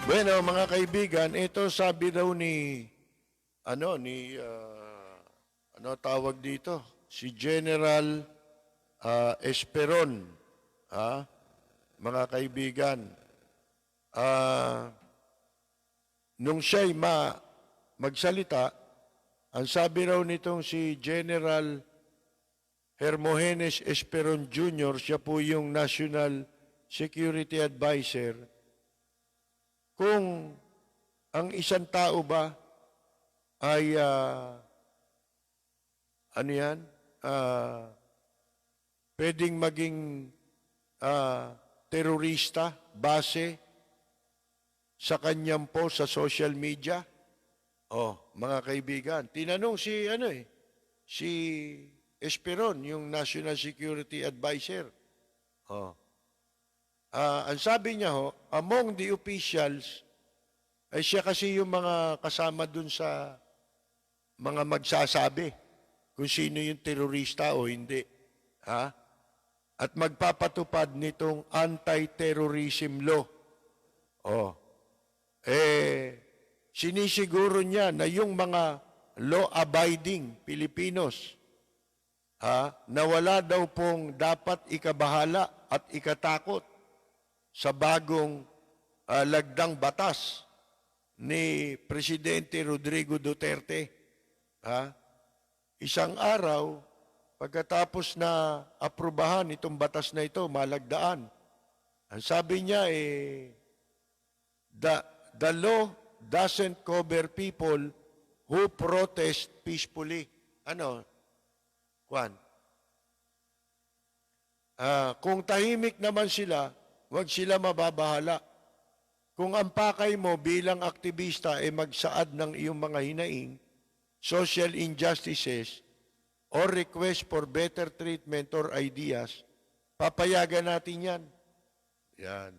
Bueno, mga kaibigan, ito sabi daw ano tawag dito? Si General Esperon, ha? Mga kaibigan, ah, nung siya'y magsalita, ang sabi raw nitong si General Hermogenes Esperon Jr., siya po yung National Security Advisor, kung ang isang tao ba ay pwedeng maging terorista base sa kanyang post sa social media. Oh, mga kaibigan, tinanong si Esperon, yung National Security Advisor. Oh. Ang sabi niya among the officials, ay siya kasi yung mga kasama dun sa mga magsasabi kung sino yung terorista o hindi. Ha? At magpapatupad nitong anti-terrorism law. Oh. Sinisiguro niya na yung mga law-abiding Pilipinos, na wala daw pong dapat ikabahala at ikatakot sa bagong lagdang batas ni Presidente Rodrigo Duterte. Isang araw, pagkatapos na aprubahan itong batas na ito, malagdaan, ang sabi niya, the law doesn't cover people who protest peacefully. Kung tahimik naman sila, huwag sila mababahala. Kung ang pakay mo bilang aktivista ay magsaad ng iyong mga hinaing, social injustices, or request for better treatment or ideas, papayagan natin yan. Yan,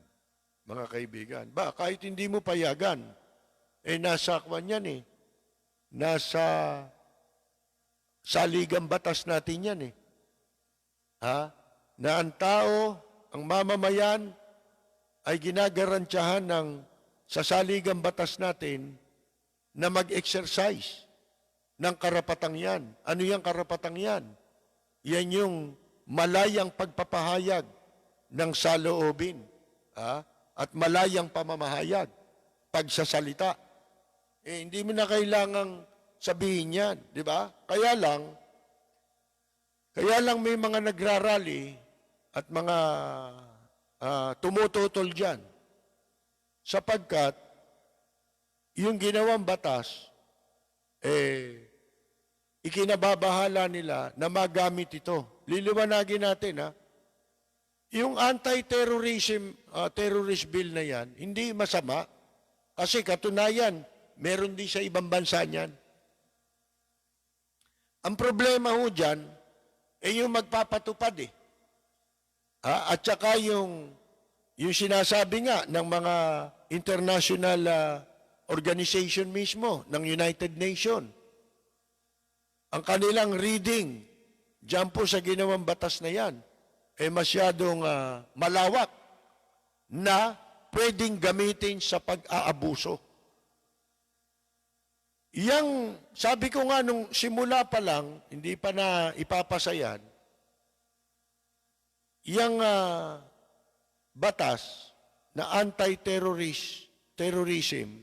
mga kaibigan. Kahit hindi mo payagan, nasa kwan yan Nasa saligang batas natin yan Na ang tao, ang mamamayan, ay ginagarantiyahan ng sasaligang batas natin na mag-exercise ng karapatang yan. Ano yung karapatang yan? Yan yung malayang pagpapahayag ng saloobin at malayang pamamahayag, pagsasalita. Hindi mo na kailangang sabihin yan, di ba? Kaya lang may mga nagrarally at mga tumututol dyan sapagkat yung ginawang batas, ikinababahala nila na magamit ito. Liliwanagin natin, yung terrorist bill na yan, hindi masama kasi katunayan, meron din sa ibang bansa niyan. Ang problema dyan, yung magpapatupad at saka yung sinasabi nga ng mga international organization mismo ng United Nations. Ang kanilang reading dyan po sa ginawang batas na yan masyadong malawak na pwedeng gamitin sa pag-aabuso. Sabi ko nga nung simula pa lang, hindi pa na ipapasayan, yung batas na anti-terrorism,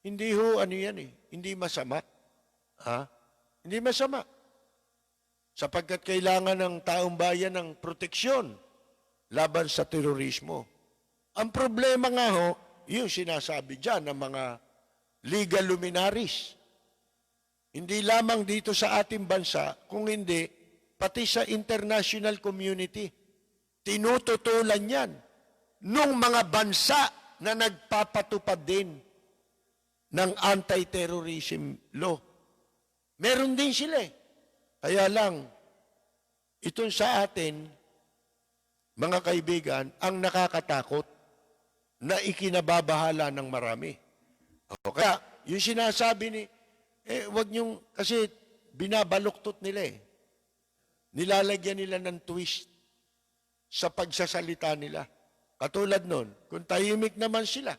hindi hindi masama. Hindi masama. Sapagkat kailangan ng taong bayan ng proteksyon laban sa terorismo. Ang problema nga yung sinasabi dyan ng mga legal luminaries. Hindi lamang dito sa ating bansa, kung hindi, pati sa international community. Tinututulan yan nung mga bansa na nagpapatupad din ng anti-terrorism law. Meron din sila Kaya lang, ito sa atin, mga kaibigan, ang nakakatakot na ikinababahala ng marami. Kaya, yung sinasabi wag niyong, kasi binabaluktot nila Nilalagyan nila ng twist sa pagsasalita nila. Katulad nun, kung tahimik naman sila,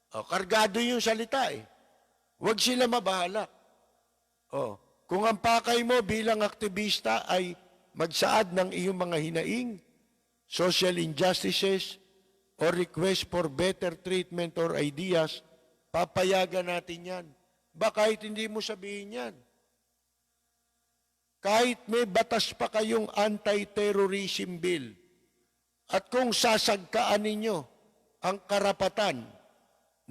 Kargado yung salita eh. Huwag sila mabahala. Kung ang pakay mo bilang aktivista ay magsaad ng iyong mga hinaing, social injustices, or request for better treatment or ideas, papayagan natin yan. Kahit hindi mo sabihin yan. Kahit may batas pa kayong anti-terrorism bill, at kung sasagkaan ninyo ang karapatan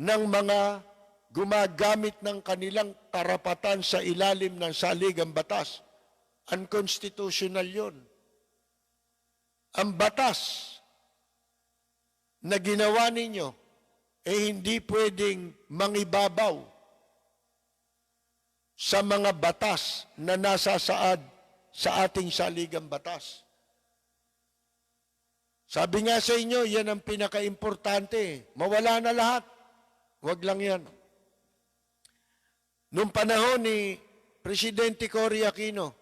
ng mga gumagamit ng kanilang karapatan sa ilalim ng saligang batas, unconstitutional yun. Ang batas na ginawa ninyo hindi pwedeng mangibabaw sa mga batas na nasasaad sa ating saligang batas. Sabi nga sa inyo, yan ang pinaka-importante. Mawala na lahat. Huwag lang yan. Noong panahon ni Presidente Cory Aquino,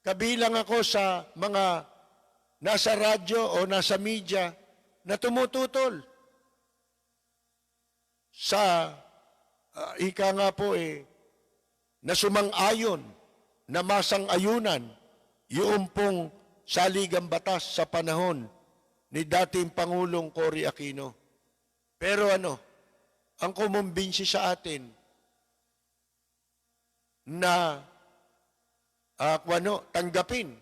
kabilang ako sa mga nasa radyo o nasa media na tumututol sa, ika nga po na sumang-ayon, na masang-ayunan yung pong saligang batas sa panahon ni dating Pangulong Cory Aquino. Pero ang kumumbinsi sa atin na tanggapin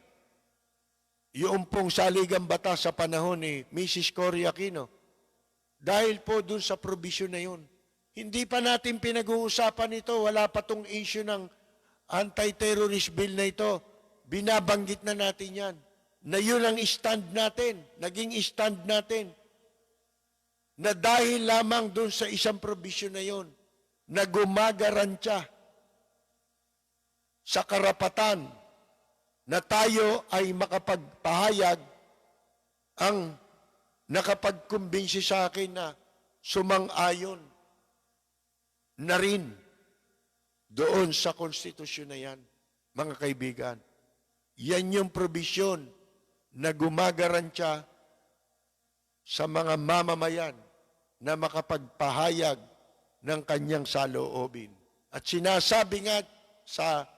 yung pong saligang batas sa panahon ni Mrs. Cory Aquino, dahil po dun sa provision na yun. Hindi pa natin pinag-uusapan ito, wala pa tong issue ng anti-terrorist bill na ito. Binabanggit na natin yan, na yun ang stand natin, naging stand natin, na dahil lamang dun sa isang provision na yun, na gumagarantya sa karapatan na tayo ay makapagpahayag, ang nakapagkumbinsi sa akin na sumang-ayon na rin doon sa konstitusyon na yan, mga kaibigan. Yan yung probisyon na gumagarantya sa mga mamamayan na makapagpahayag ng kanyang saloobin. At sinasabi nga sa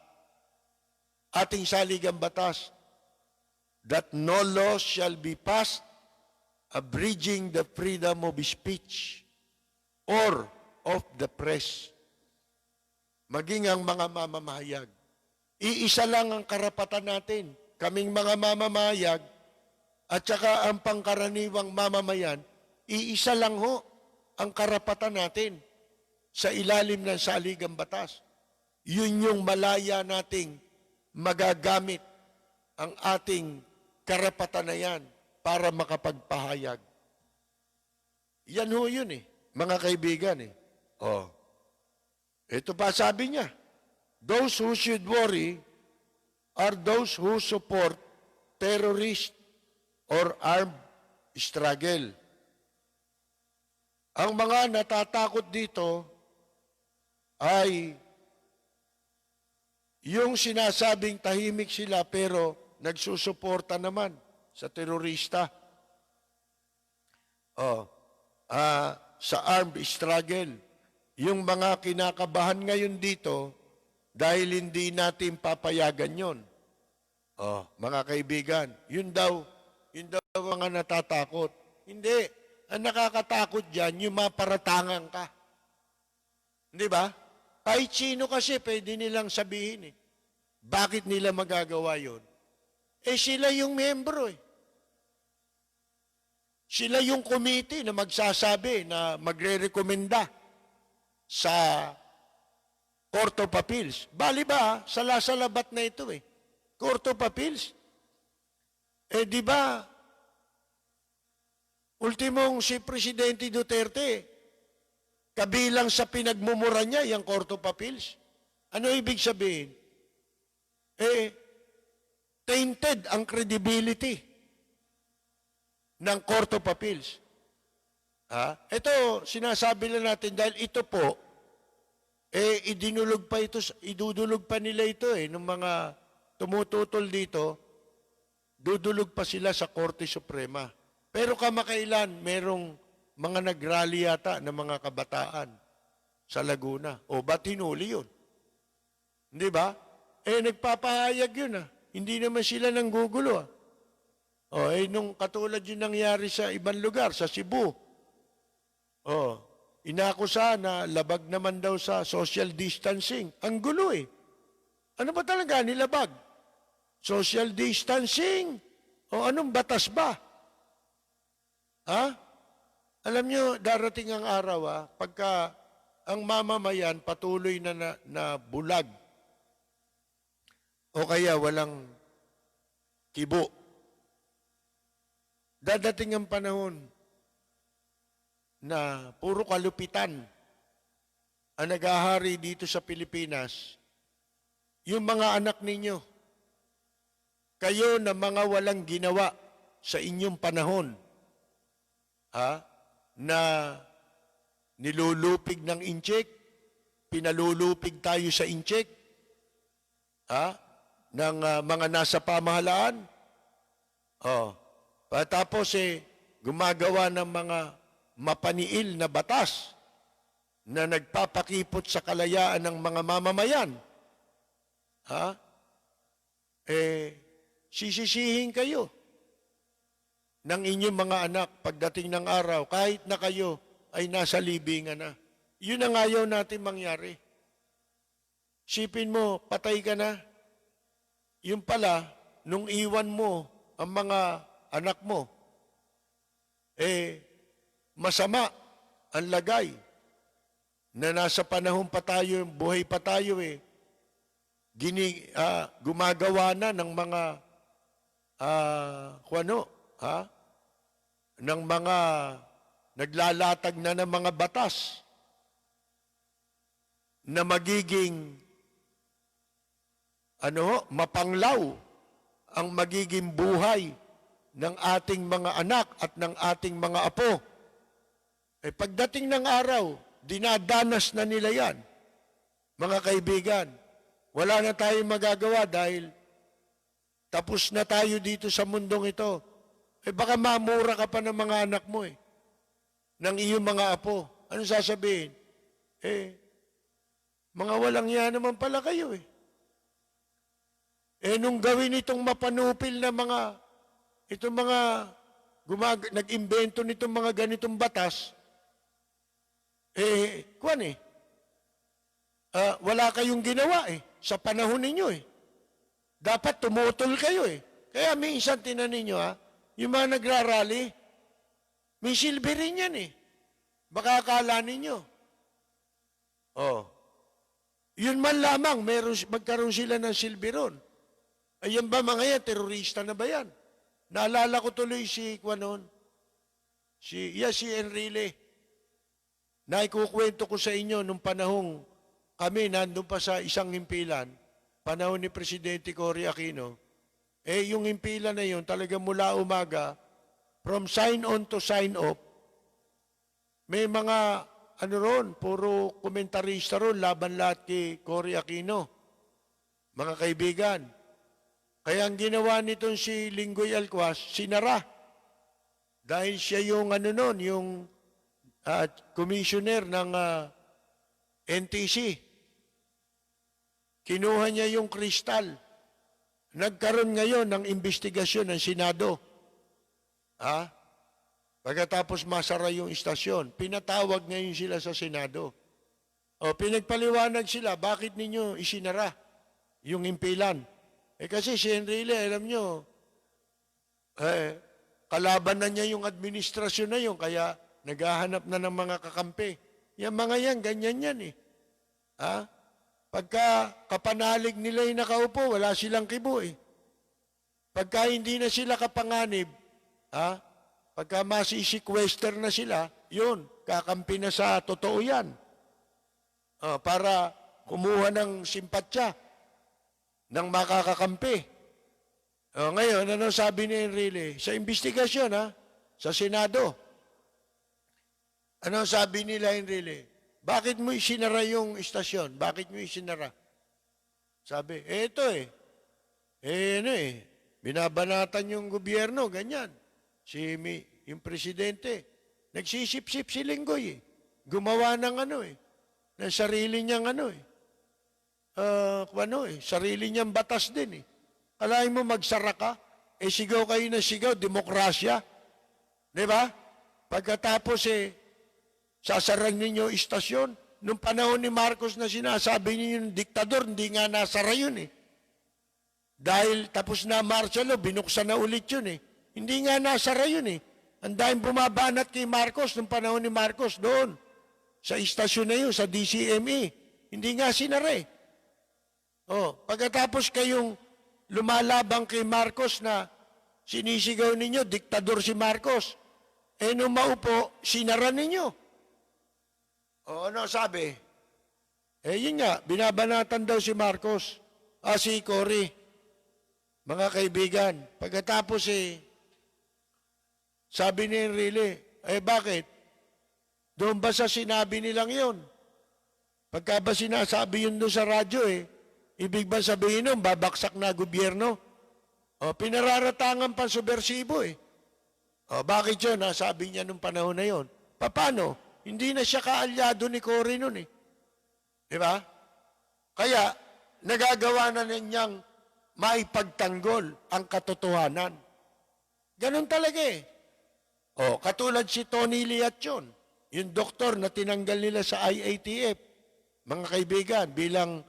ating saligang batas that no law shall be passed abridging the freedom of speech or of the press. Maging ang mga mamamahayag. Iisa lang ang karapatan natin, kaming mga mamamahayag, at saka ang pangkaraniwang mamamayan, iisa lang ho ang karapatan natin sa ilalim ng saligang batas. Yun yung malaya nating magagamit ang ating karapatan na yan para makapagpahayag. Yan ho yun mga kaibigan Ito pa sabi niya, those who should worry are those who support terrorist or armed struggle. Ang mga natatakot dito ay yung sinasabing tahimik sila pero nagsusuporta naman sa terorista. Sa armed struggle. Yung mga kinakabahan ngayon dito dahil hindi natin papayagan yon. Mga kaibigan, yun daw mga natatakot. Hindi. Ang nakakatakot dyan, yung maparatangan ka. Hindi ba? Kahit sino kasi pwede nilang sabihin Bakit nila magagawa yon? Sila yung membro Sila yung committee na magsasabi, na magre-rekomenda sa Court of Appeals. Bali ba, salasalabat na ito Court of Appeals. Di ba, ultimong si Presidente Duterte, kabilang sa pinagmumura niya yung Court of Appeals. Ano ibig sabihin? Tainted ang credibility ng Court of Appeals. Ito, sinasabi lang natin dahil ito po, idudulog pa nila ito ng mga tumututol dito, dudulog pa sila sa Korte Suprema. Pero kamakailan, merong mga nag-rally yata ng mga kabataan sa Laguna. O ba't hinuli yun? Hindi ba? Nagpapahayag yun Hindi naman sila nanggugulo nung katulad yun nangyari sa ibang lugar, sa Cebu. Inakusa na labag naman daw sa social distancing. Ang gulo Ano ba talaga nilabag? Social distancing? O anong batas ba? Alam nyo, darating ang araw pagka ang mamamayan patuloy na bulag o kaya walang kibo. Dadating ang panahon na puro kalupitan ang naghahari dito sa Pilipinas. Yung mga anak ninyo, kayo na mga walang ginawa sa inyong panahon, na nilulupig ng inchik, pinalulupig tayo sa inchik, ng mga nasa pamahalaan. Tapos gumagawa ng mga mapaniil na batas na nagpapakipot sa kalayaan ng mga mamamayan. Sisisihin kayo ng inyong mga anak pagdating ng araw, kahit na kayo ay nasa libingan na. Yun ang ayaw natin mangyari. Sipin mo, patay ka na. Yung pala, nung iwan mo ang mga anak mo, masama ang lagay na nasa panahon pa tayo, buhay pa tayo gumagawa na ng mga ng mga naglalatag na ng mga batas na magiging mapanglaw ang magiging buhay ng ating mga anak at ng ating mga apo. Pagdating ng araw, dinadanas na nila yan. Mga kaibigan, wala na tayong magagawa dahil tapos na tayo dito sa mundong ito. Baka mamura ka pa ng mga anak mo ng iyong mga apo. Ano sasabihin? Mga walang yan naman pala kayo nung gawin itong mapanupil na itong mga nag-imbento nitong mga ganitong batas, wala kayong ginawa sa panahon ninyo Dapat tumutol kayo Kaya minsan tinan ninyo yung mga nagrarally, may silbi rin yan Baka akala ninyo. Yun man lamang, magkaroon sila ng silbi ron. Ayan ba mga yan, terorista na ba yan? Naalala ko tuloy si Enrile. Naikukwento ko sa inyo nung panahong kami nandun pa sa isang himpilan, panahon ni Presidente Cory Aquino, yung himpilan na yun, talaga mula umaga, from sign-on to sign-off, may mga, puro komentarista ron, laban lahat kay Cory Aquino. Mga kaibigan, kaya ang ginawa nitong si Linggoy Alcuaz, sinara. Dahil siya yung yung commissioner ng NTC. Kinuha niya yung kristal. Nagkaroon ngayon ng investigasyon ng Senado. Pagkatapos masara yung istasyon, pinatawag ngayon sila sa Senado. Pinagpaliwanag sila, bakit ninyo isinara yung impilan? Kasi si Enrile, alam nyo, kalaban na niya yung administrasyon na yun, kaya naghahanap na ng mga kakampi. Yung mga yan, ganyan yan Pagka kapanalig nila yung nakaupo, wala silang kibo Pagka hindi na sila kapanganib, pagka masi-sequester na sila, yun, kakampi na sa totoo yan. Para kumuha ng simpatsya ng makakakampi. Ngayon, ano sabi ni Enrile? Sa investigasyon, sa Senado. Ano sabi nila, Enrile? Bakit mo isinara yung istasyon? Bakit mo isinara? Sabi, ito binabanatan yung gobyerno, ganyan. Yung presidente. Nagsisip-sip si Linggoy eh. Gumawa ng ng sarili niyang sarili niyang batas din eh. Kalahin mo magsara ka, sigaw kayo na sigaw, demokrasya. Di ba? Pagkatapos sasaran ninyo istasyon. Nung panahon ni Marcos na sinasabi niyo yung diktador, hindi nga nasara yun eh. Dahil tapos na martial law, binuksan na ulit yun eh. Hindi nga nasara yun eh. Ang daming bumabanat kay Marcos nung panahon ni Marcos doon. Sa istasyon na yun, sa DCME. Hindi nga sinara eh. Pagkatapos kayong lumalabang kay Marcos na sinisigaw ninyo, diktador si Marcos. Nung maupo, sinara ninyo. Ano sabi? Yun nga, binabanatan daw si Marcos. Si Cory. Mga kaibigan, pagkatapos sabi ni Enrile, bakit? Doon ba sa sinabi nilang yun? Pagka ba sinasabi yun doon sa radyo ibig ba sabihin nun, babaksak na gobyerno? Pinararatangan pa subversibo bakit yun? Sabi niya nung panahon na yun. Paano? Hindi na siya kaalyado ni Cory nun Di ba? Kaya, nagagawa na niyang maipagtanggol ang katotohanan. Ganun talaga katulad si Tony Liachon, yung doktor na tinanggal nila sa IATF, mga kaibigan, bilang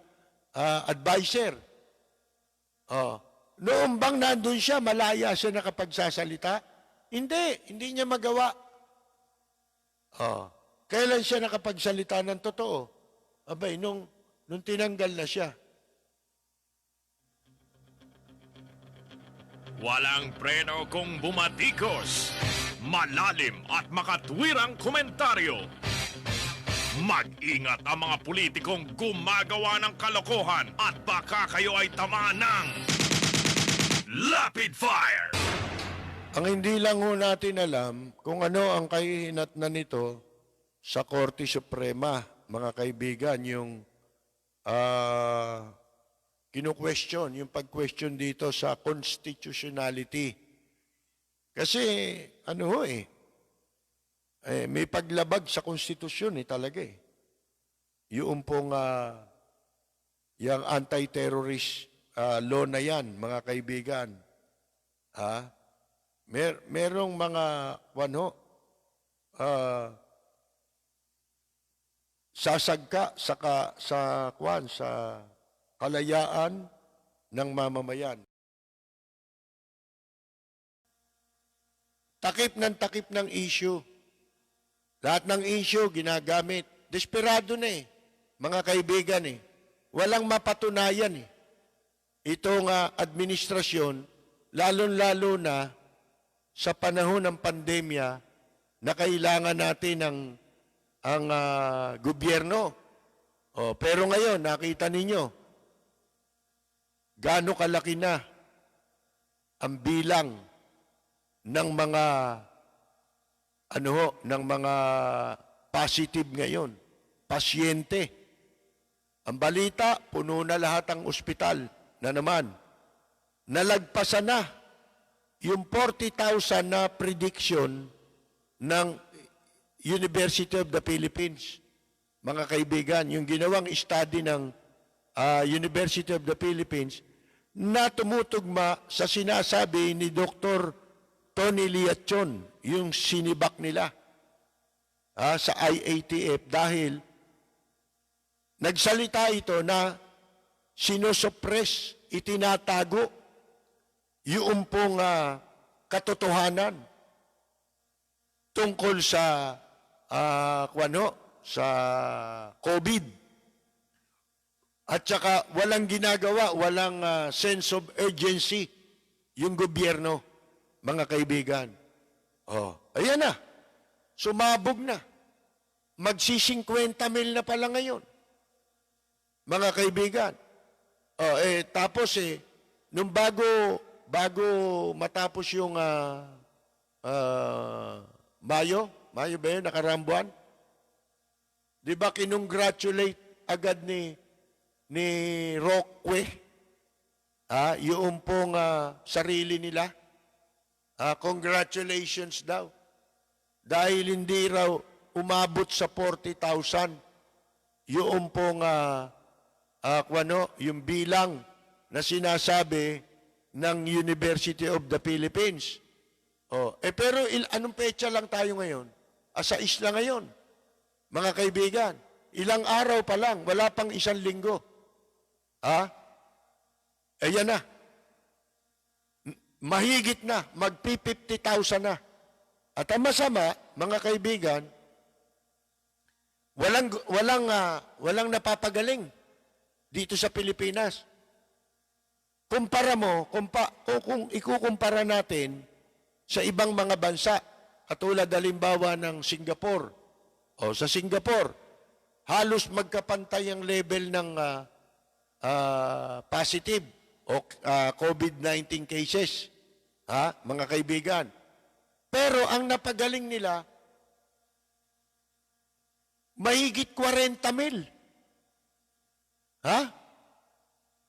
advisor. Noong bang nandun siya, malaya siya nakapagsasalita? Hindi niya magawa. Kailan siya nakapagsalita ng totoo? Nung tinanggal na siya. Walang preno kung bumatikos. Malalim at makatwirang komentaryo. Mag-ingat ang mga politikong gumagawa ng kalokohan at baka kayo ay tamaan ng Rapid Fire! Ang hindi lang natin alam kung ano ang kahihinatnan nito sa Korte Suprema, mga kaibigan, yung kinu-question, yung pag-question dito sa constitutionality. Kasi, may paglabag sa konstitusyon talaga Yung pong, yung anti-terrorist law na yan, mga kaibigan, merong mga, sasagka sa kalayaan ng mamamayan. Takip ng issue. Lahat ng issue ginagamit. Desperado na mga kaibigan Walang mapatunayan Itong administrasyon, lalong-lalo na sa panahon ng pandemya na kailangan natin ang gobyerno. Pero ngayon, nakita ninyo, gaano kalaki na ang bilang ng mga positive ngayon, pasyente. Ang balita, puno na lahat ang ospital na naman. Nalagpasan na yung 40,000 na prediction ng University of the Philippines. Mga kaibigan, yung ginawang study ng University of the Philippines na tumutugma sa sinasabi ni Dr. Tony Liachon, yung sinibak nila sa IATF dahil nagsalita ito na sinosuppress, itinatago yung pong katotohanan tungkol sa sa COVID. At saka walang ginagawa, walang sense of urgency yung gobyerno, mga kaibigan. Ayan na. Sumabog na. Magsi-50 mil na pala ngayon. Mga kaibigan. Tapos nung bago matapos yung Mayo ba yun, nakarambuan? Di ba kinongratulate agad ni Roque yung pong sarili nila? Congratulations daw. dahil hindi raw umabot sa 40,000 yung pong yung bilang na sinasabi ng University of the Philippines. Pero anong petsa lang tayo ngayon? Sa isla ngayon, mga kaibigan. Ilang araw pa lang, wala pang 1 linggo. Yan na. Mahigit na, magpi-50,000 na. At ang masama, mga kaibigan, walang napapagaling dito sa Pilipinas. Kumpara mo, kung ikukumpara natin sa ibang mga bansa, katulad halimbawa ng Singapore. Sa Singapore, halos magkapantay ang level ng positive o COVID-19 cases, mga kaibigan. Pero ang napagaling nila, mahigit 40,000.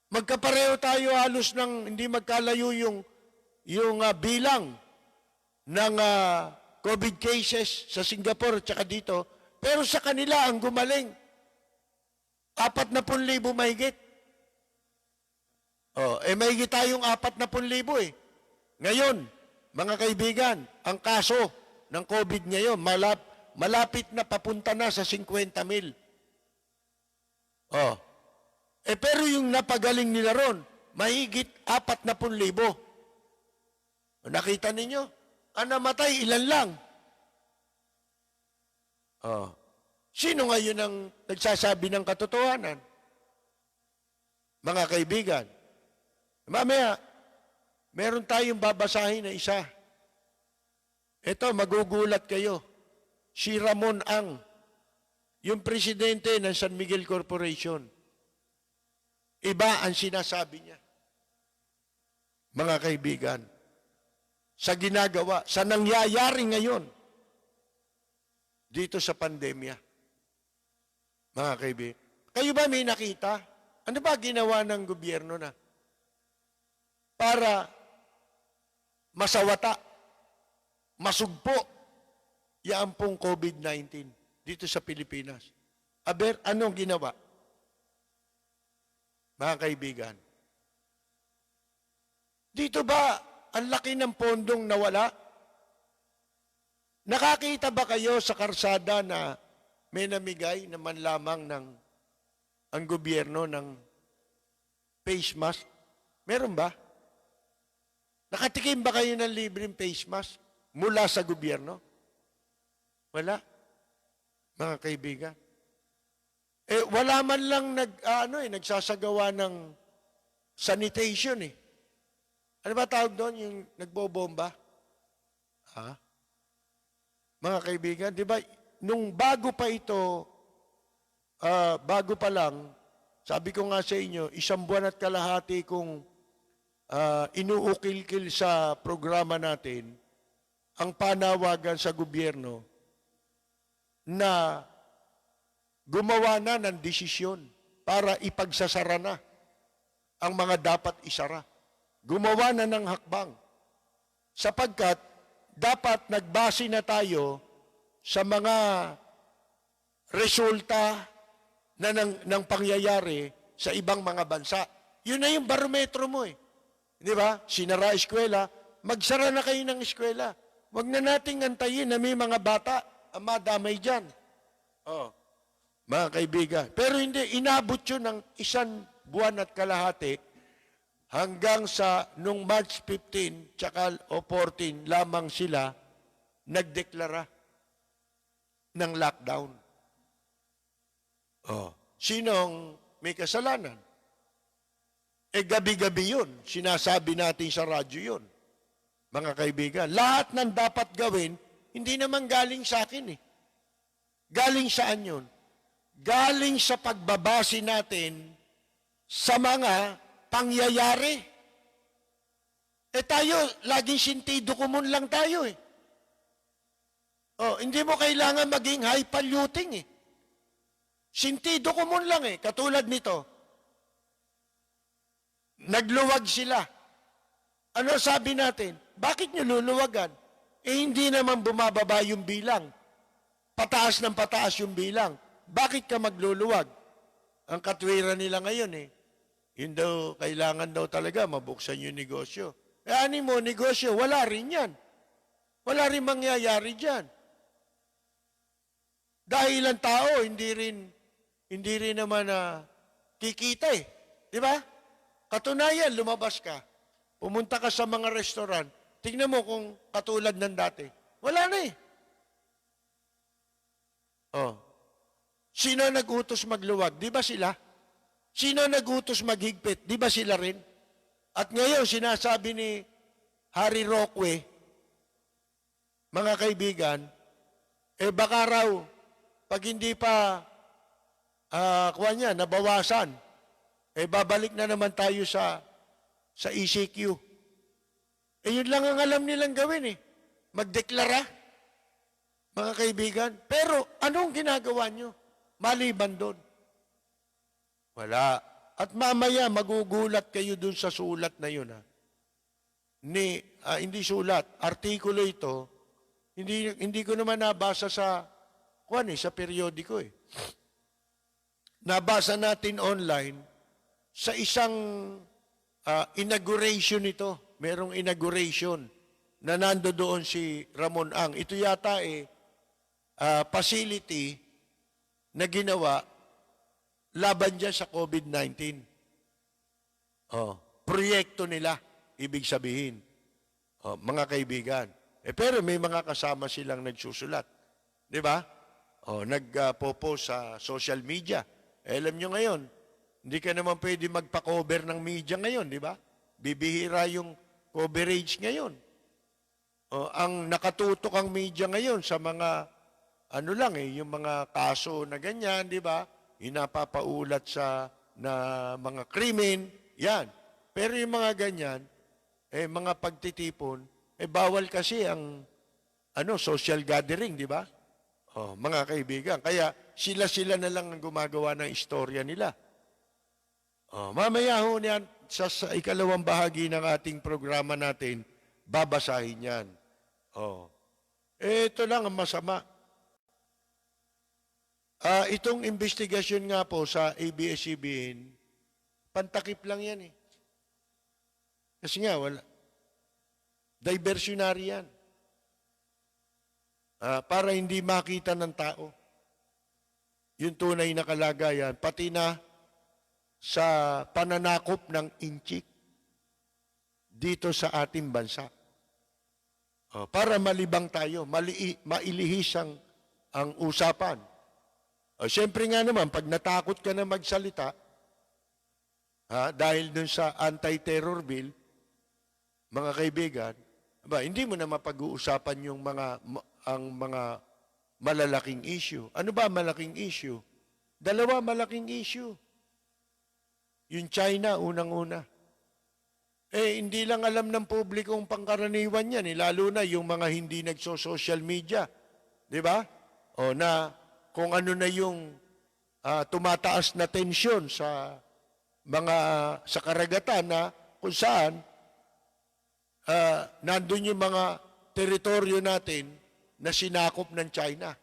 Magkapareho tayo halos ng hindi magkalayo yung bilang ng COVID cases sa Singapore at saka dito. Pero sa kanila, ang gumaling, 40,000 mahigit. Mahigit tayong 40,000 eh. Ngayon, mga kaibigan, ang kaso ng COVID ngayon, malapit na papunta na sa 50,000. Pero yung napagaling nila ron, mahigit 40,000. Nakita ninyo? Ang namatay, ilan lang? Sino ngayon ang nagsasabi ng katotohanan? Mga kaibigan, mamaya, meron tayong babasahin na isa. Ito, magugulat kayo. Si Ramon Ang, yung presidente ng San Miguel Corporation. Iba ang sinasabi niya. Mga kaibigan, sa ginagawa, sa nangyayari ngayon, dito sa pandemya. Mga kaibigan, kayo ba may nakita? Ano ba ginawa ng gobyerno na para masawata, masugpo, yan pong COVID-19 dito sa Pilipinas? Anong ginawa? Mga kaibigan, dito ba ang laki ng pondong nawala? Nakakita ba kayo sa karsada na may namigay naman lamang ng ang gobyerno ng face mask? Meron ba? Nakatikim ba kayo ng libreng face mask mula sa gobyerno? Wala. Mga kaibigan. Wala man lang nagsasagawa ng sanitation eh. Ano ba tawag doon? Yung nagbobomba? Mga kaibigan, di ba, nung bago pa ito, bago pa lang, sabi ko nga sa inyo, 1 buwan at kalahati kung inuukil-kil sa programa natin, ang panawagan sa gobyerno na gumawa na ng desisyon para ipagsasara na ang mga dapat isara. Gumawa na ng hakbang. Sapagkat dapat nagbase na tayo sa mga resulta na ng pangyayari sa ibang mga bansa. Yun na yung barometro mo eh. Di ba? Sinara eskwela, magsara na kayo ng eskwela. Huwag na nating antayin na may mga bata ang madamay dyan. Mga kaibigan. Pero hindi, inabot yun ng 1 buwan at kalahati hanggang sa nung March 15 tsaka o 14 lamang sila nagdeklara ng lockdown. Sinong may kasalanan? Gabi-gabi yun. Sinasabi natin sa radyo yun. Mga kaibigan, lahat ng dapat gawin, hindi naman galing sa akin eh. Galing saan yun? Galing sa pagbabase natin sa mga pangyayari. Tayo, laging sintido kumun lang tayo eh. Hindi mo kailangan maging highfalutin eh. Sintido kumun lang eh. Katulad nito. Nagluwag sila. Ano sabi natin? Bakit nyo luluwagan? hindi naman bumababa yung bilang. Pataas ng pataas yung bilang. Bakit ka magluluwag? Ang katwiran nila ngayon yun daw, kailangan daw talaga mabuksan yung negosyo. Ani mo, negosyo, wala rin yan. Wala rin mangyayari dyan. Dahil ang tao, hindi rin naman kikita Di ba? Katunayan, lumabas ka. Pumunta ka sa mga restaurant. Tingnan mo kung katulad ng dati. Wala na Oh. Sino nag-utos magluwag? Di ba sila? Sino nag-utos maghigpit? Di ba sila rin? At ngayon, sinasabi ni Harry Roque, mga kaibigan, baka raw, pag hindi pa, nabawasan, babalik na naman tayo sa ECQ. Yun lang ang alam nilang gawin Magdeklara, mga kaibigan. Pero anong ginagawa nyo? Maliban doon. Wala. At mamaya magugulat kayo dun sa sulat na yun. Hindi sulat, artikulo ito. Hindi ko naman nabasa sa periodiko Nabasa natin online sa isang inauguration ito. Merong inauguration na nando doon si Ramon Ang. Ito yata facility na ginawa laban dyan sa COVID-19. Proyekto nila, ibig sabihin. Mga kaibigan. Pero may mga kasama silang nagsusulat. Di ba? Nagpo-post sa social media. Alam nyo ngayon, hindi ka naman pwede magpa-cover ng media ngayon, di ba? Bibihira yung coverage ngayon. Ang nakatutok ang media ngayon sa mga, yung mga kaso na ganyan, di ba? Inapapaulat na mga krimen, yan. Pero yung mga ganyan, mga pagtitipon, bawal kasi ang social gathering, di ba? Mga kaibigan. Kaya sila na lang ang gumagawa ng istorya nila. Mamaya ho niyan, sa ikalawang bahagi ng ating programa natin, babasahin yan. Ito lang ang masama. Itong investigasyon nga po sa ABS-CBN, pantakip lang yan Kasi nga, wala. Diversionary yan. Para hindi makita ng tao yung tunay na kalagayan, pati na sa pananakop ng inchik dito sa ating bansa. Para malibang tayo, mailihis ang usapan. Siyempre nga naman, pag natakot ka na magsalita, dahil dun sa anti-terror bill, mga kaibigan, hindi mo na mapag-uusapan ang mga malalaking issue. Ano ba malaking issue? Dalawa malaking issue. Yung China, unang-una. Hindi lang alam ng publikong pangkaraniwan yan, lalo na yung mga hindi nagso-social media. Di ba? Na kung ano na yung tumataas na tensyon sa karagatan na kung saan nandun yung mga teritoryo natin na sinakop ng China.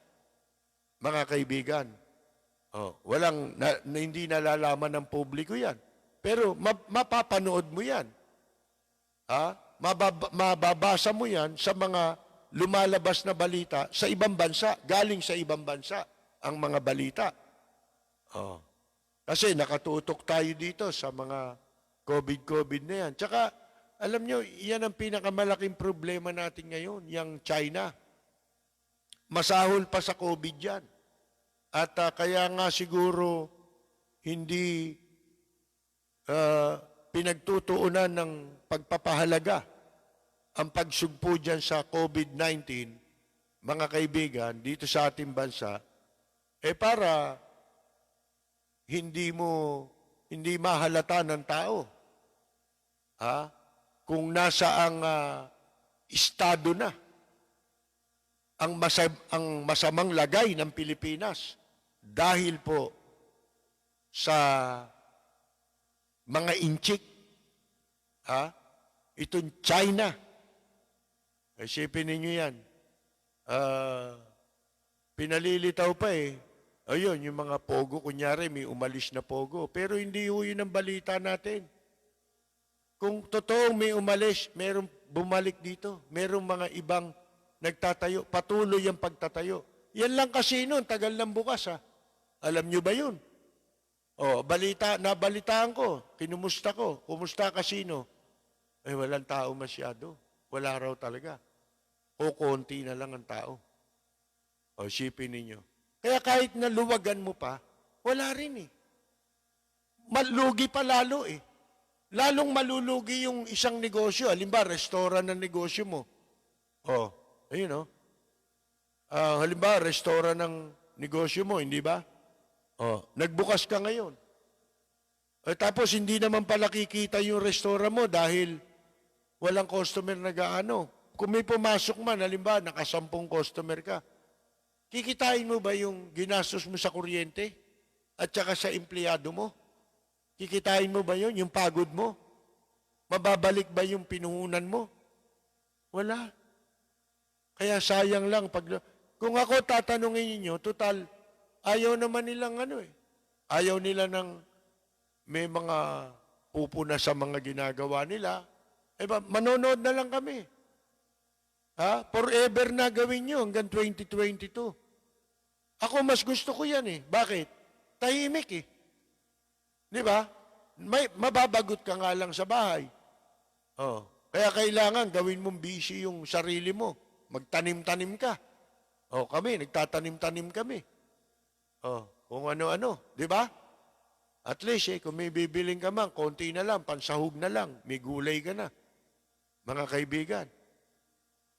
Mga kaibigan. Hindi nalalaman ng publiko yan. Pero mapapanood mo yan. Mababasa mo yan sa mga lumalabas na balita sa ibang bansa, galing sa ibang bansa ang mga balita. Kasi nakatutok tayo dito sa mga COVID na yan. Tsaka, alam nyo, yan ang pinakamalaking problema natin ngayon, yung China. Masahol pa sa COVID yan. At kaya nga siguro hindi pinagtutuunan ng pagpapahalaga ang pagsugpo dyan sa COVID-19, mga kaibigan, dito sa ating bansa, para hindi mahalata ng tao. Kung nasa ang estado na ang masamang lagay ng Pilipinas dahil po sa mga inchik, itong China, Isipin ninyo yan. Ah, pinalilitaw pa eh. Ayun, yung mga pogo, kunyari may umalis na pogo. Pero hindi ho yun ang balita natin. Kung totoong may umalis, merong bumalik dito. Merong mga ibang nagtatayo. Patuloy ang pagtatayo. Yan lang kasi noon, tagal ng bukas ha. Alam nyo ba yun? Nabalitaan ko, kinumusta ko. Kumusta kasino? Walang tao masyado. Wala raw talaga. O konti na lang ang tao. Isipin ninyo. Kaya kahit naluwagan mo pa, wala rin eh. Malugi pa lalo eh. Lalong malulugi yung isang negosyo. Halimbawa, restaurant ng negosyo mo. Ayun. Halimbawa, restaurant ng negosyo mo, hindi ba? Nagbukas ka ngayon. Tapos hindi naman pala kikita yung restaurant mo dahil walang customer na gaano. Kung may pumasok man, halimbawa, nakasampung customer ka, kikitain mo ba yung ginastos mo sa kuryente at saka sa empleyado mo? Kikitain mo ba yun, yung pagod mo? Mababalik ba yung pinuhunan mo? Wala. Kaya sayang lang. Kung ako tatanungin ninyo, total, ayaw naman nilang Ayaw nila ng may mga pupuna sa mga ginagawa nila. Manonood na lang kami. Forever na gawin nyo hanggang 2022. Ako mas gusto ko yan eh. Bakit? Tahimik eh. Di ba? Mababagot ka nga lang sa bahay. Kaya kailangan gawin mong busy yung sarili mo. Magtanim-tanim ka. Kami, nagtatanim-tanim kami. Kung ano-ano. Di ba? At least kung may bibiling ka man, konti na lang, pansahog na lang, may gulay ka na. Mga kaibigan.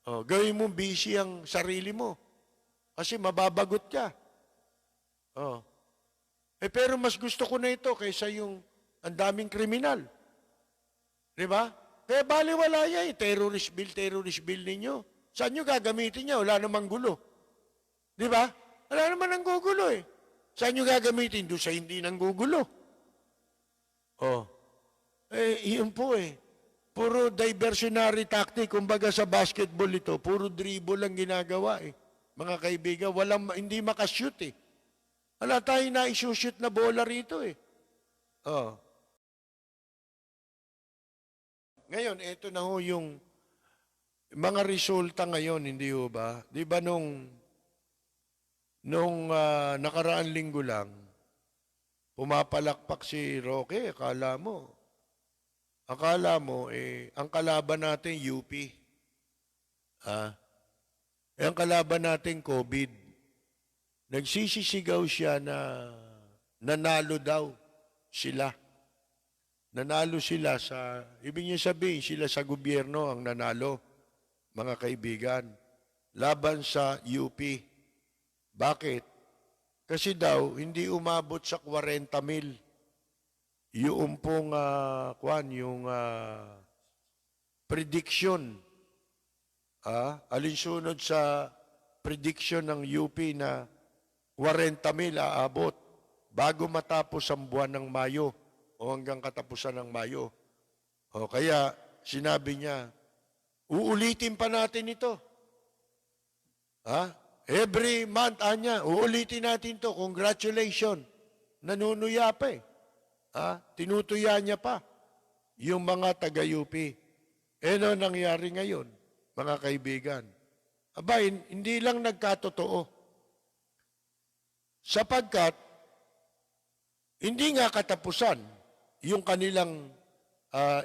Gawin mong busy ang sarili mo. Kasi mababagot ka. Pero mas gusto ko na ito kaysa yung ang daming kriminal. Di ba? Kaya baliwala yan terrorist bill ninyo. Saan nyo gagamitin niya? Wala namang gulo. Di ba? Wala naman ang gugulo eh. Saan nyo gagamitin? Doon sa hindi nang gugulo. Yun po eh. Puro diversionary tactic. Kumbaga sa basketball ito, puro dribble lang ginagawa eh. Mga kaibigan, hindi makashoot eh. Wala tayong na-shoot na bola rito eh. Ngayon, ito na ho yung mga resulta ngayon, hindi ho ba? Di ba nung nakaraan linggo lang, pumapalakpak si Roque, akala mo, ang kalaban natin UP. Ang kalaban natin COVID. Nagsisisigaw siya na nanalo daw sila. Nanalo sila ibig niya sabihin, sila sa gobyerno ang nanalo, mga kaibigan, laban sa UP. Bakit? Kasi daw, hindi umabot sa 40,000. Yung pong, prediction. Alinsunod sa prediction ng UP na 40,000 aabot bago matapos ang buwan ng Mayo o hanggang katapusan ng Mayo. Kaya sinabi niya, uulitin pa natin ito. Every month, uulitin natin to. Congratulations. Nanunuya pa eh. Tinutuya niya pa yung mga taga-UP. Ano nangyari ngayon, mga kaibigan? Hindi lang nagkatotoo. Sapagkat, hindi nga katapusan yung kanilang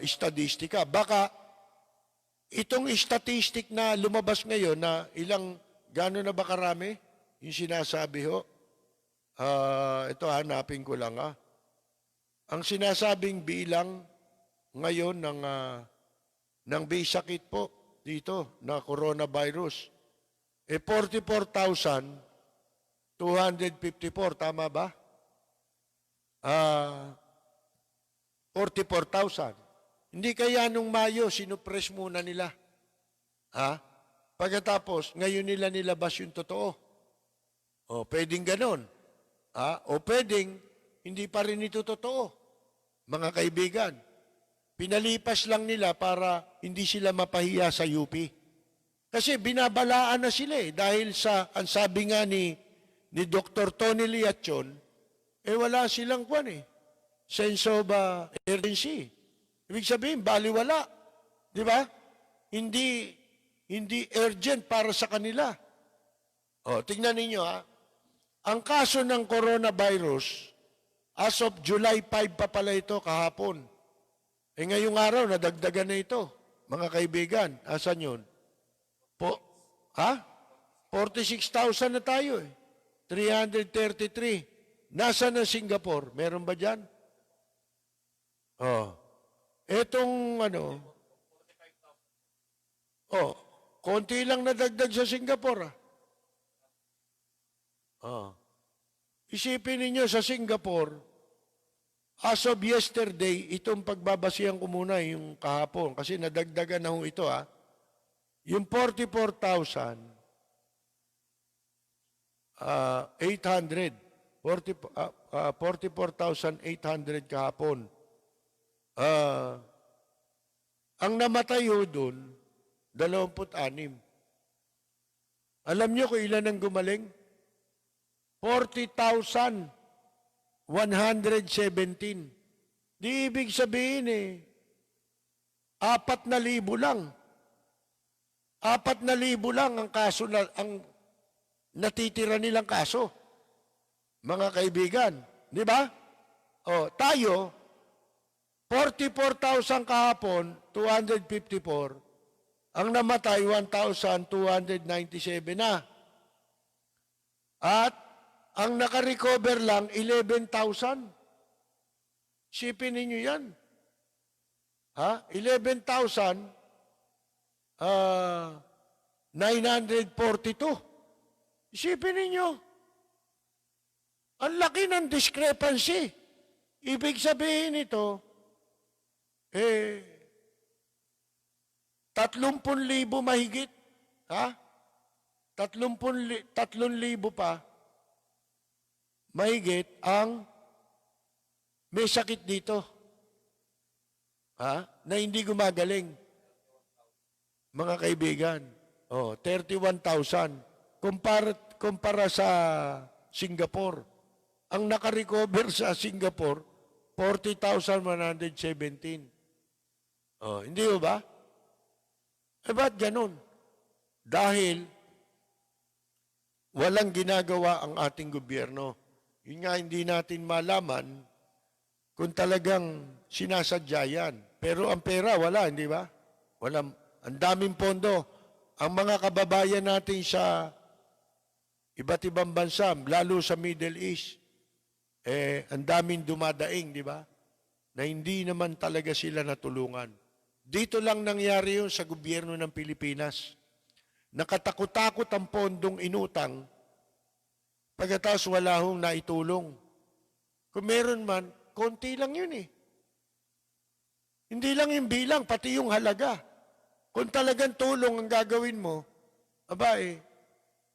statistika. Baka itong statistic na lumabas ngayon na gano'n na ba karami? Yung sinasabi ho. Ito hanapin ko lang Ang sinasabing bilang ngayon ng may sakit po dito na coronavirus, 44,254, tama ba? 44,000. Hindi kaya nung Mayo, sinupress muna nila. Pagkatapos, ngayon nila nilabas yung totoo. Pwedeng ganon. O pwedeng, hindi pa rin ito totoo. Mga kaibigan, pinalipas lang nila para hindi sila mapahiya sa UP. Kasi binabalaan na sila dahil sa, ang sabi nga ni Dr. Tony Liachon, wala silang sense of urgency. Ibig sabihin, baliwala. Di ba? Hindi urgent para sa kanila. Tingnan ninyo Ang kaso ng coronavirus, as of July 5 pa pala ito kahapon. Ngayong araw, nadagdagan na ito. Mga kaibigan, asan yun? 46,000 na tayo 333. Nasaan ang Singapore? Meron ba dyan? Etong konti lang nadagdag sa Singapore. Isipin ninyo sa Singapore, as of yesterday, itong pagbabasihan ko muna yung kahapon, kasi nadagdagan na ho ito yung 44,800 kahapon. Ang namatay ho doon, 26. Alam niyo kung ilan ang gumaling? 40,117. Di ibig sabihin 4,000 lang. 4,000 lang ang kaso ang natitira nilang kaso. Mga kaibigan, di ba? Tayo, 44,000 kahapon, 254. Ang namatay, 1,297 na. At ang nakarecover lang, 11,000. Sipin ninyo yan. 11,942. Isipin ninyo. Ang laki ng discrepancy. Ibig sabihin ito, 30,000 mahigit. 3,000 pa mahigit ang may sakit dito. Na hindi gumagaling. Mga kaibigan. 31,000. Kumpara sa Singapore. Ang nakarecover sa Singapore, 40,117. Hindi ba? Ba't ganun? Dahil walang ginagawa ang ating gobyerno. Yun nga hindi natin malaman kung talagang sinasadya yan. Pero ang pera, wala, hindi ba? Walang, ang daming pondo. Ang mga kababayan natin sa iba't ibang bansa, lalo sa Middle East, ang daming dumadaing, di ba? Na hindi naman talaga sila natulungan. Dito lang nangyari yun sa gobyerno ng Pilipinas. Nakatakot-takot ang pondong inutang, pagkatapos wala hong naitulong. Kung meron man, konti lang yun Hindi lang yung bilang, pati yung halaga. Kung talagang tulong ang gagawin mo,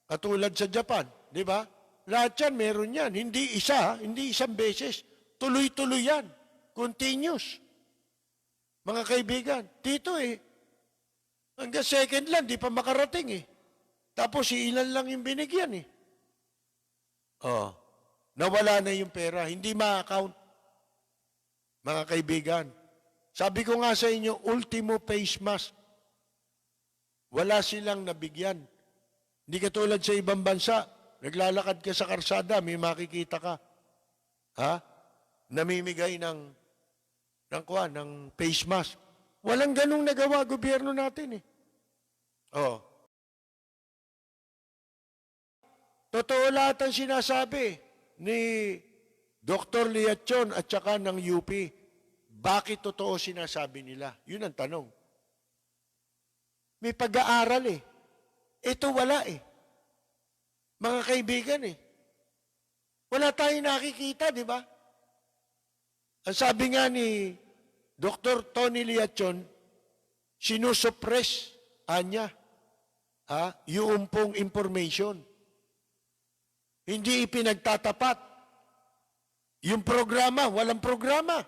katulad sa Japan, di ba? Lahat yan, meron yan. Hindi isang beses. Tuloy-tuloy yan. Continuous. Mga kaibigan, dito hanggang second lang, di pa makarating Tapos ilan lang yung binigyan nawala na yung pera, hindi ma-account. Mga kaibigan, sabi ko nga sa inyo, ultimo face mask. Wala silang nabigyan. Hindi katulad sa ibang bansa, naglalakad ka sa karsada, may makikita ka. Namimigay ng face mask. Walang ganung nagawa gobyerno natin Totoo lahat ang sinasabi ni Dr. Liachon at saka ng UP. Bakit totoo sinasabi nila? Yun ang tanong. May pag-aaral Ito wala Mga kaibigan Wala tayong nakikita, di ba? Ang sabi nga ni Dr. Tony Liachon, sinusuppress yung pong information. Hindi ipinagtatapat. Yung programa, walang programa.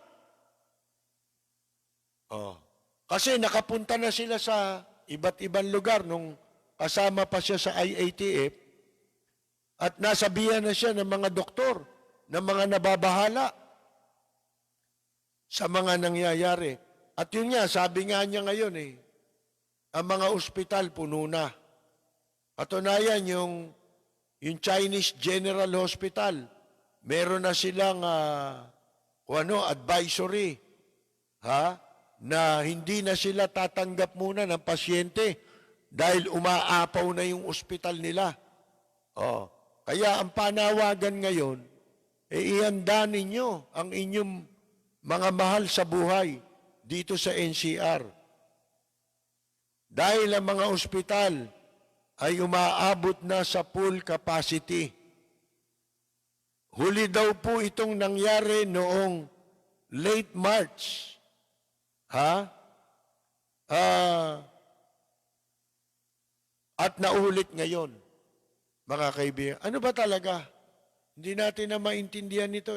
Kasi nakapunta na sila sa iba't ibang lugar nung kasama pa siya sa IATF, at nasabihan na siya ng mga doktor, ng mga nababahala sa mga nangyayari. At yun nga, sabi nga niya ngayon ang mga ospital puno na. Patunayan yung Chinese General Hospital, meron na silang advisory na hindi na sila tatanggap muna ng pasyente dahil umaapaw na yung ospital nila. Kaya ang panawagan ngayon, ihanda ninyo ang inyong mga mahal sa buhay dito sa NCR. Dahil ang mga ospital ay umaabot na sa full capacity. Huli daw po itong nangyari noong late March. At naulit ngayon, mga kaibigan. Ano ba talaga? Hindi natin na maintindihan ito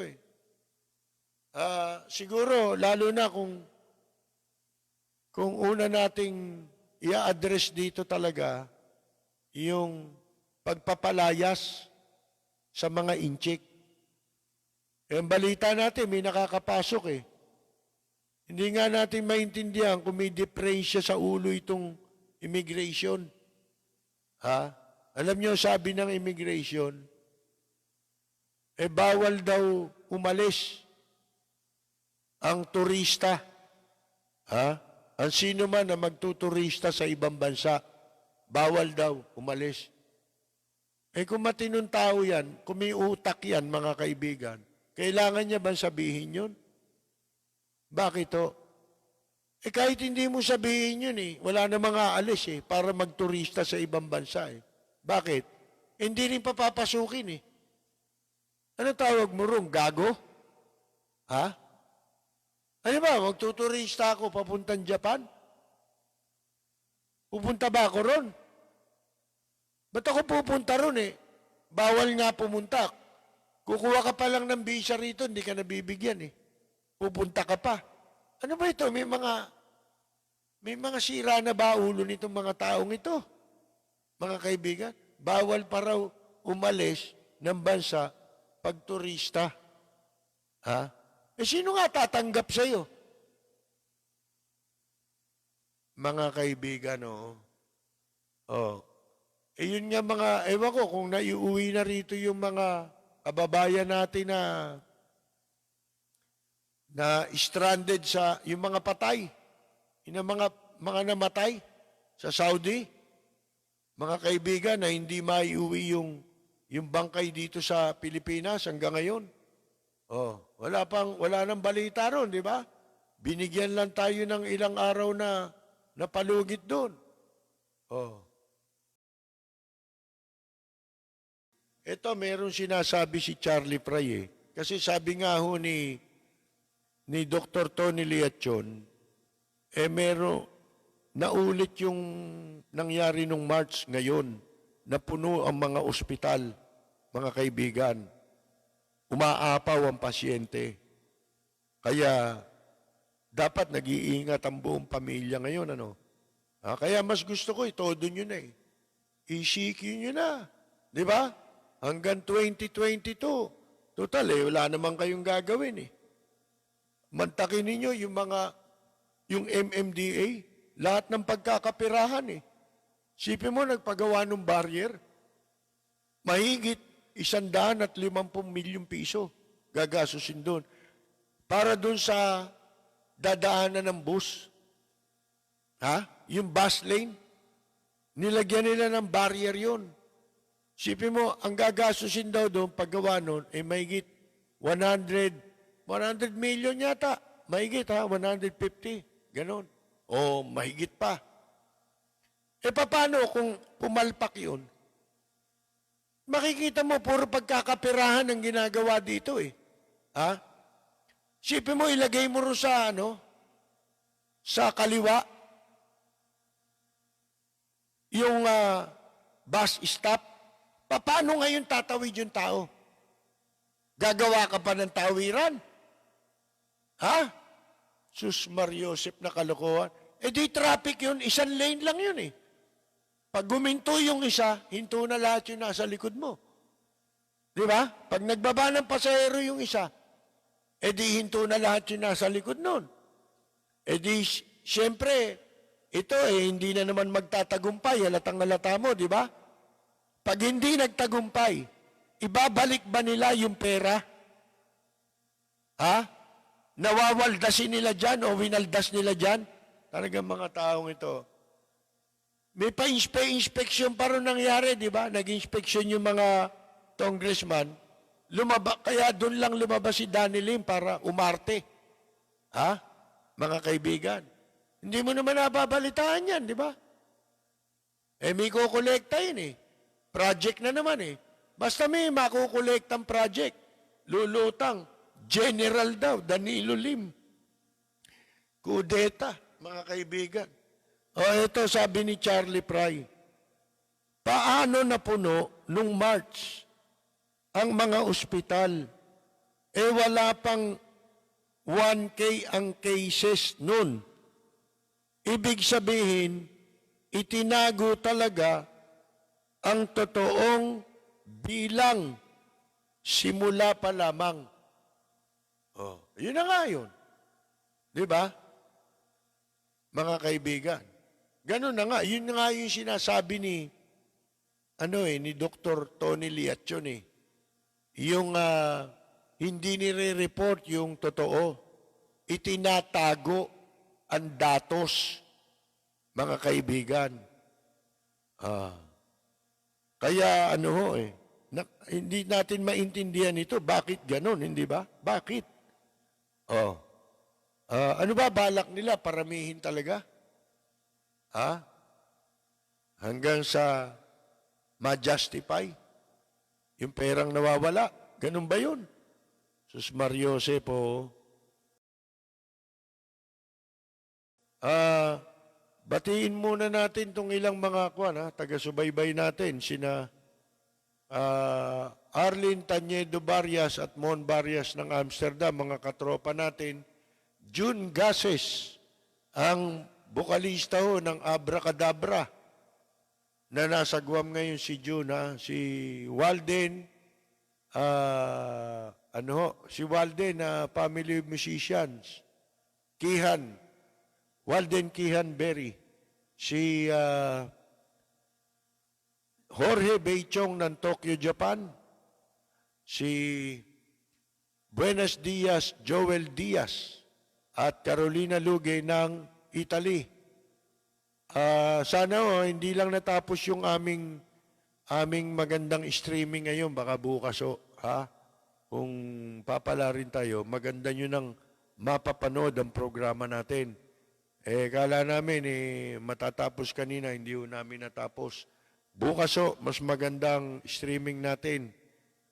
siguro, lalo na kung una nating i-address dito talaga yung pagpapalayas sa mga inchik. Ang balita natin, may nakakapasok Hindi nga natin maintindihan kung may diferensya sa ulo itong immigration. Alam niyo, sabi ng immigration, bawal daw umalis ang turista. Ang sino man na magtuturista sa ibang bansa, bawal daw umalis. Kung matinong tao yan, kung may utak yan, mga kaibigan, kailangan niya ba sabihin yun? Bakit to? Kahit hindi mo sabihin yun wala namang aalis para magturista sa ibang bansa Bakit? Hindi rin papapasukin Ano tawag mo ron? Gago? Ano ba? Magtuturista ako papuntang Japan? Pupunta ba ako ron? Ba't ako pupunta ron Bawal nga pumunta. Kukuha ka pa lang ng visa rito, hindi ka nabibigyan Pupunta ka pa. Ano ba ito? May mga sira na ba ulo nitong mga taong ito? Mga kaibigan, bawal pa raw umalis ng bansa pag turista. Sino nga tatanggap sa'yo? Mga kaibigan, yun nga ewan ko kung naiuwi na rito yung mga kababayan natin na stranded yung mga patay, yung mga namatay sa Saudi, mga kaibigan na hindi maiuwi yung bangkay dito sa Pilipinas hanggang ngayon. Wala nang balita ron, di ba? Binigyan lang tayo ng ilang araw na napalugit doon. Ito, meron sinasabi si Charlie Fry Kasi sabi nga ho ni Dr. Tony Liachon, meron, naulit yung nangyari nung March ngayon, na puno ang mga ospital, mga kaibigan. Umaapaw ang pasyente. Kaya, dapat nag-iingat ang buong pamilya ngayon, Kaya mas gusto ko, todo nyo na ECQ nyo na. Di ba? Hanggang 2022. Total, wala naman kayong gagawin, Mantakin ninyo yung MMDA, lahat ng pagkakapirahan Sipin mo, nagpagawa ng barrier, mahigit 150 milyong piso gagasusin doon. Para doon sa dadaanan ng bus. Yung bus lane, nilagyan nila ng barrier yun. Sipin mo, ang gagasusin daw doon, paggawa noon, mahigit 100 million yata. Mahigit 150. Ganon. O mahigit pa. Paano kung pumalpak yun? Makikita mo, puro pagkakapirahan ang ginagawa dito Sipin mo, ilagay mo rin sa kaliwa, yung bus stop. Paano ngayon tatawid yung tao? Gagawa ka pa ng tawiran? Sus Mariosep na kalokohan. Di traffic yun, isang lane lang yun Pag guminto yung isa, hinto na lahat yung nasa likod mo. Di ba? Pag nagbaba ng pasahero yung isa, edi hinto na lahat yung nasa likod nun. Edi, siyempre, ito hindi na naman magtatagumpay, halatang halata mo, di ba? Pag hindi nagtagumpay, ibabalik ba nila yung pera? Ha? Nawawaldasin nila dyan o winaldas nila dyan? Talagang mga taong ito. May pa-inspection pa rin nangyari, di ba? Nag-inspection yung mga congressman. Kaya doon lang lumabas si Danny Lim para umarte. Ha? Mga kaibigan. Hindi mo naman nababalitaan yan, di ba? May kukolekta yun eh. Project na naman eh. Basta may makukolektang project. Lulutang. General daw, Danilo Lim. Kudeta, mga kaibigan. Ito sabi ni Charlie Fry. Paano napuno nung March ang mga ospital? Wala pang 1K ang cases nun. Ibig sabihin, itinago talaga ang totoong bilang simula pa lamang. Yun na nga yun. Di ba? Mga kaibigan. Ganun na nga. Yun nga yung sinasabi ni Dr. Tony Liachon eh. Yung hindi nire-report yung totoo. Itinatago ang datos, mga kaibigan. Kaya hindi natin maintindihan ito. Bakit ganun, hindi ba? Bakit? Ano ba balak nila? Paramihin talaga? Hanggang sa ma-justify yung perang nawawala. Ganun ba yun? Sus Mariose po. Batiin muna natin itong ilang mga taga-subaybay natin. Sina Arlene Tañedo Barrias at Mon Barrias ng Amsterdam, mga katropa natin. June Gases, ang bokalista ng Abracadabra, na nasa Guam ngayon si June, si Walden, si Walden, family musicians, Kihan, Walden Kihan Berry, si Jorge Beichong ng Tokyo, Japan, si Buenos Dias Joel Diaz at Carolina Luge ng Italy. Sana hindi lang natapos yung aming magandang streaming ngayon, baka bukas kung papala rin tayo, maganda nyo nang mapapanood ang programa natin. Kala namin matatapos kanina, hindi namin natapos. Bukas mas magandang streaming natin.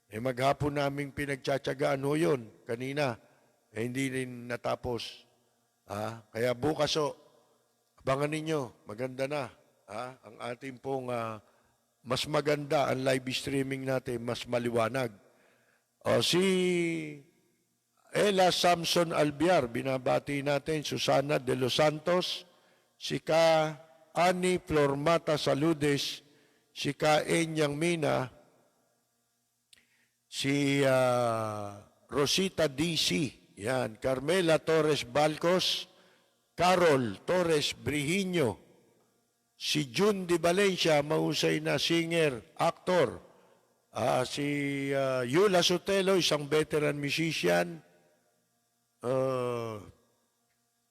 Maghapon naming pinagtsatsagaan yun kanina. Hindi rin natapos. Kaya bukas abangan ninyo, maganda na. Ang ating pong mas maganda ang live streaming natin, mas maliwanag. Si Ella Samson Albiar, binabati natin, Susana de los Santos, si Ka Ani Flormata Saludes, si Ka Enyang Mina, si Rosita DC, yan, Carmela Torres Balcos, Carol Torres Brihiño, si June Di Valencia, mahusay na singer, actor, si Yula Sotelo, isang veteran musician,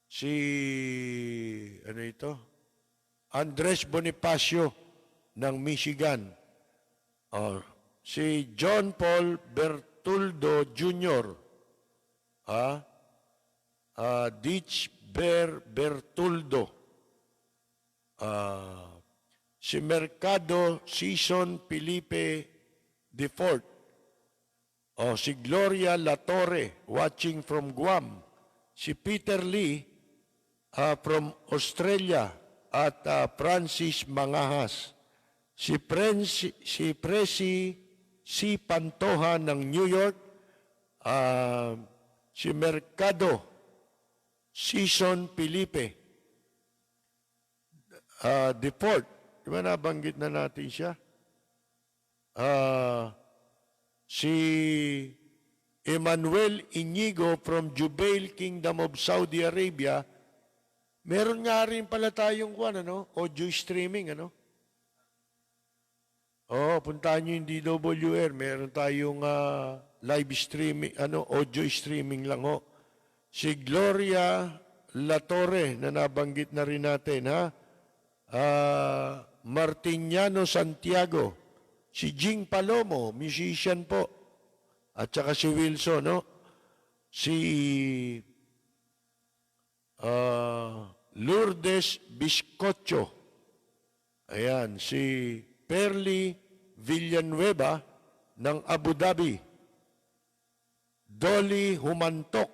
si Andres Bonifacio ng Michigan, si John Paul Bertuldo Jr., Ditch Bertuldo, si Mercado Season Felipe Defort, si Gloria Latorre watching from Guam, si Peter Lee from Australia at Francis Mangahas, si Presi C. Pantoja ng New York, si Mercado Season Felipe Defort, Di ba nabanggit na natin siya? Si Emmanuel Inigo from Jubail Kingdom of Saudi Arabia, meron nga rin pala tayong audio streaming, puntahan nyo yung DWR, meron tayong live streaming, audio streaming lang ho. Si Gloria Latorre, na nabanggit na rin natin, Martiniano Santiago, si Jing Palomo, musician po, at saka si Wilson, si Lourdes Biscocho, ayan, si Perly Villanueva ng Abu Dhabi, Dolly Humantok,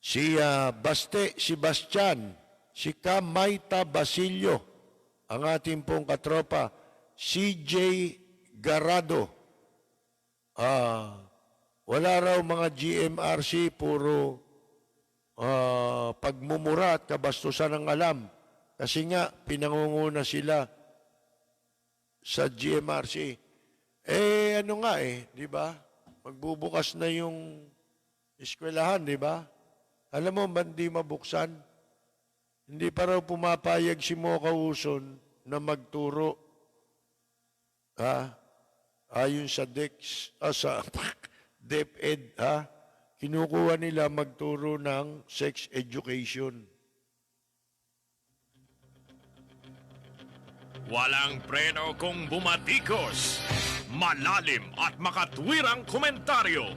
si Baste Sebastian, si Kamaita Basilio, ang ating pong katropa, CJ Garado. Wala raw mga GMRC, puro pagmumura at kabastusan ang alam. Kasi nga, pinangunguna sila sa GMRC. Di ba? Magbubukas na yung eskwelahan, di ba? Alam mo, hindi mabuksan. Hindi pa raw pumapayag si Mocha Uson na magturo. Ayon sa sa DepEd, kinukuha nila magturo ng sex education. Walang preno kung bumatikos. Malalim at makatwirang komentaryo.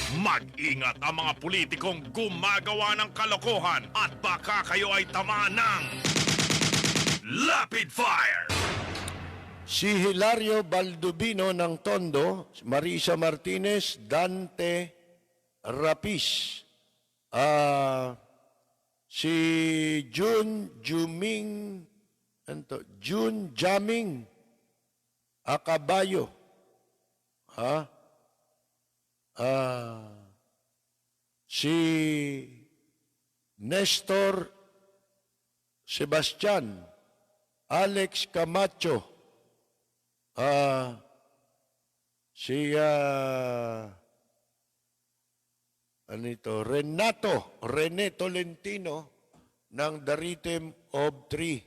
Mag-ingat ang mga politikong gumagawa ng kalokohan at baka kayo ay tamaan ng Lapid Fire! Si Hilario Baldubino ng Tondo, Marisa Martinez, Dante Rapis, si Jun Jaming Akabayo, si Nestor Sebastian, Alex Camacho, si Rene Tolentino ng The Rhythm of Three,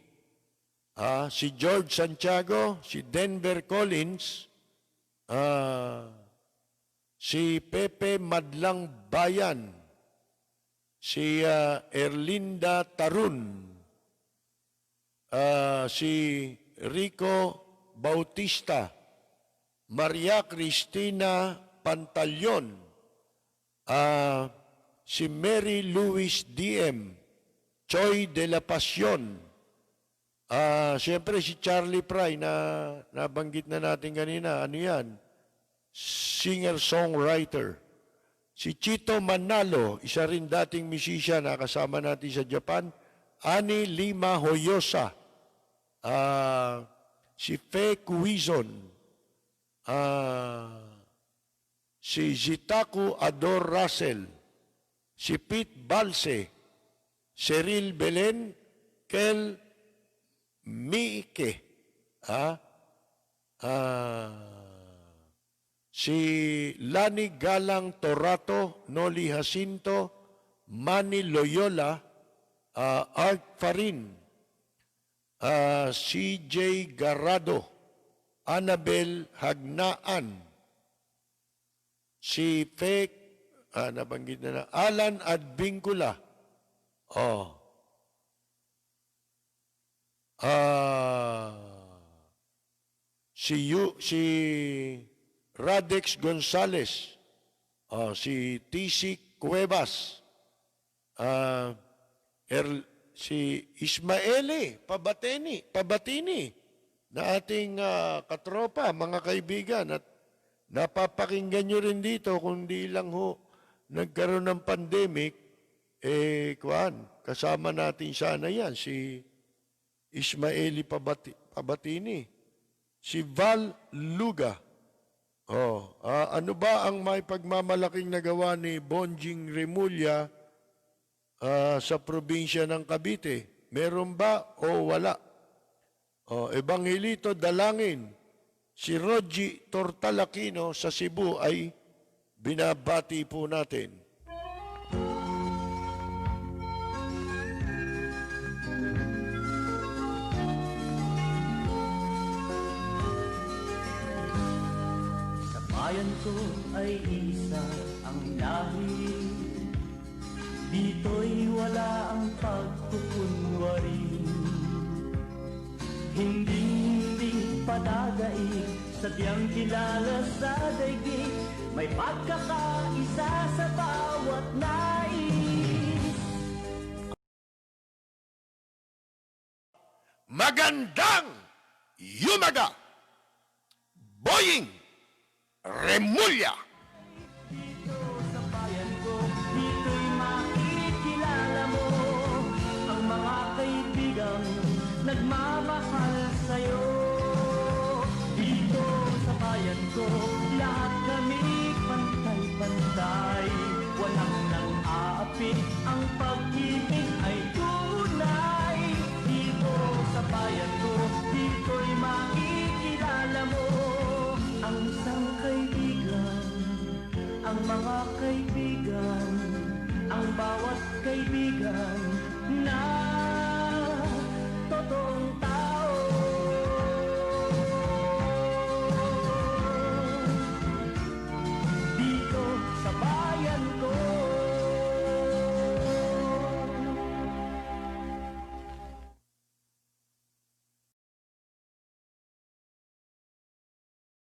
si George Santiago, si Denver Collins, si Pepe Madlang Bayan, si Erlinda Tarun, si Rico Bautista, Maria Cristina Pantalyon, si Mary Louise DM, Choi de la Pasión, siyempre si Charlie Fry na nabanggit na natin kanina, singer-songwriter. Si Chito Manalo, isa rin dating musician na kasama natin sa Japan. Ani Lima Hoyosa, si Fe Cuizon, si Zitaku Ador Russell, si Pete Balse, Cyril Belen, Kel Miike, si Lani Galang Torato, Noli Jacinto, Manny Loyola, Art Farin, CJ Garado, Annabel Hagnaan, si Fek, nabanggit na Alan Advincula, si Radex Gonzales, si TC Cuevas, si Ismaele Pabatini na ating katropa, mga kaibigan, at napapakinggan nyo rin dito, kung di lang nagkaroon ng pandemic, kasama natin sana yan, si Ismaele Pabatini, si Val Luga. Ano ba ang may pagmamalaking nagawa ni Bonjing Remulla sa probinsya ng Cavite? Meron ba o wala? O, Ebanghelito Dalangin, si Rogie Tortalakino sa Cebu ay binabati po natin. Sa bayan ko ay isa ang lahi. Dito'y wala ang pagkukunwari. Hindi padagay, sadyang kilala sa daigdig. May pagkakaisa sa bawat nais. Magandang Yumaga! Boying Remulla! Dito sa bayan ko, dito'y makikilala mo ang mga kaibigang nagmamahal sa'yo. Dito sa bayan ko, lahat kami pantay-pantay. Walang nang aapi, ang pag-ibig ay tunay. Dito sa bayan ko, dito'y makikilala mo ang isang kaibigan, ang mga kaibigan, ang bawat kaibigan na